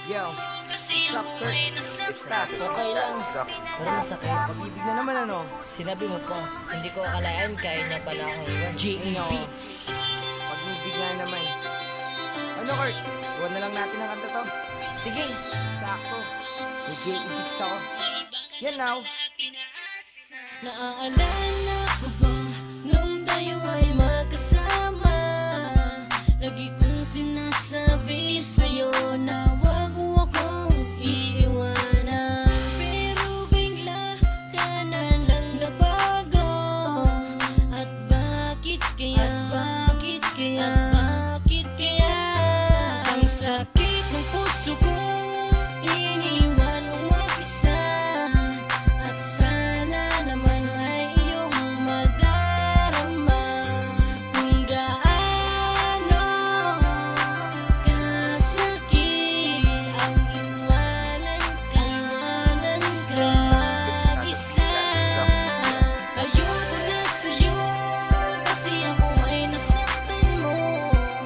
Yo, sup, Kurt? It's that. Okay lang, pero masakit. Pag-ibig na naman ano? Sinabi mo pa, hindi ko akalain kaya niya pala akong iwan. J.A. Beats. Pag-ibig nga naman. Ano, Kurt? Iwan na lang natin ang kanta to. Sige, Sakto. May J.A. Beats ako. Yan now. Naaalala ko ba nung tayo ay magkasama? Lagi kong sinasabi sa'yo na wag mo akong iiwanan. Pero bigla ka na lang nabago. At bakit kaya? Bakit kaya? Bakit kaya? Ang sakit ng puso ko, iniwan mo mag-isa. At sana naman ay iyong madarama kung gaano kasakit ang iwanan ka mag-isa. Ayoko na sa'yo kasi ako ay nasaktan mo.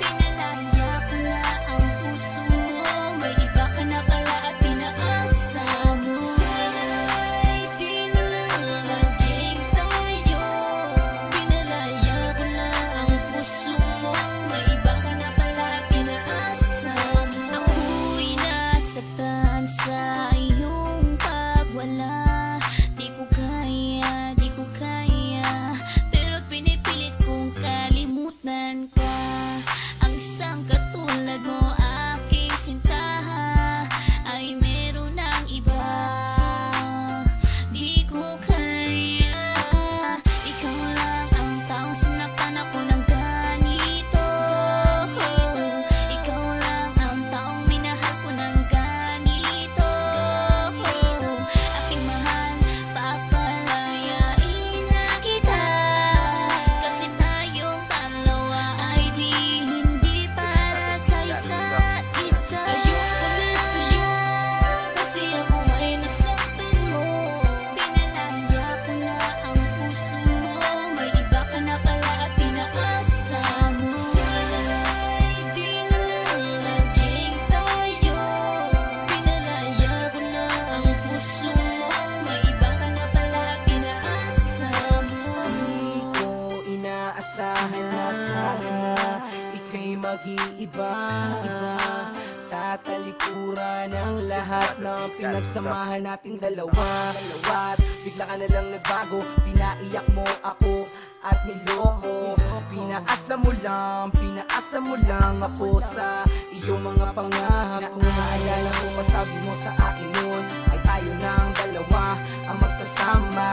Pinalaya ko na ang puso mo, may iba ka na pala at pinaasa mo. Sana'y di na lang naging tayo. Pinalaya ko na ang puso mo, may iba ka na pala at pinaasa mo. Ako'y nasaktan sa iyong pagwala. Di ko kaya, di ko kaya, pero pinipilit kong kalimutan ka. Ang isang katulad mo, aking sinta, ay meron ng iba. Di ko kaya, ikaw lang ang taong sinaktan ako ng ganito. Ikaw lang ang taong minahal ko ng ganito. Aking mahal, papalayain na kita, kasi tayong dalawa ay hindi para sa isa't isa. Ayoko na sa'yo kasi ako ay nasaktan mo. Pinalaya ko na ang puso mo, may iba ka na pala at pinaasa mo. Sana'y di na lang naging tayo. Pinalaya ko na ang puso mo, may iba ka na pala at pinaasa mo. Di ko inaasahan na ika'y mag-iiba. Tatalikuran ang lahat ng pinagsamahan nating dalawa. At bigla ka na lang nagbago, pinaiyak mo ako at niloko. Pinaasa mo lang ako sa iyong mga pangako. Naalala ko pa sabi mo sa akin noon ay tayo ng dalawa ang magsasama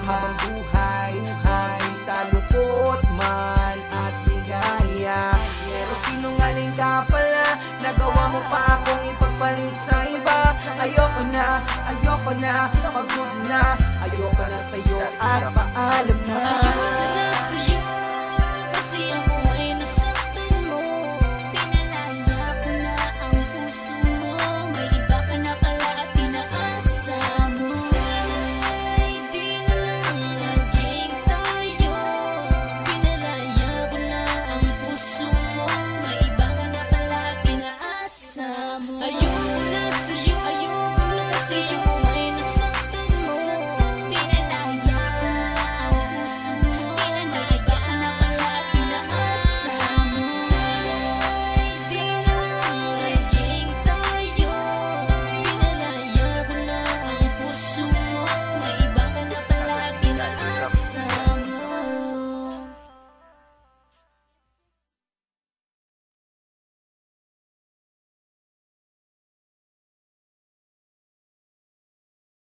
habang buhay ay sa lungkot man at ligaya. Pero sinungaling ka pala, nagawa mo pa akong ipagpalit sa iba. Ayoko na, pagod na, ayoko na sa'yo at paalam na.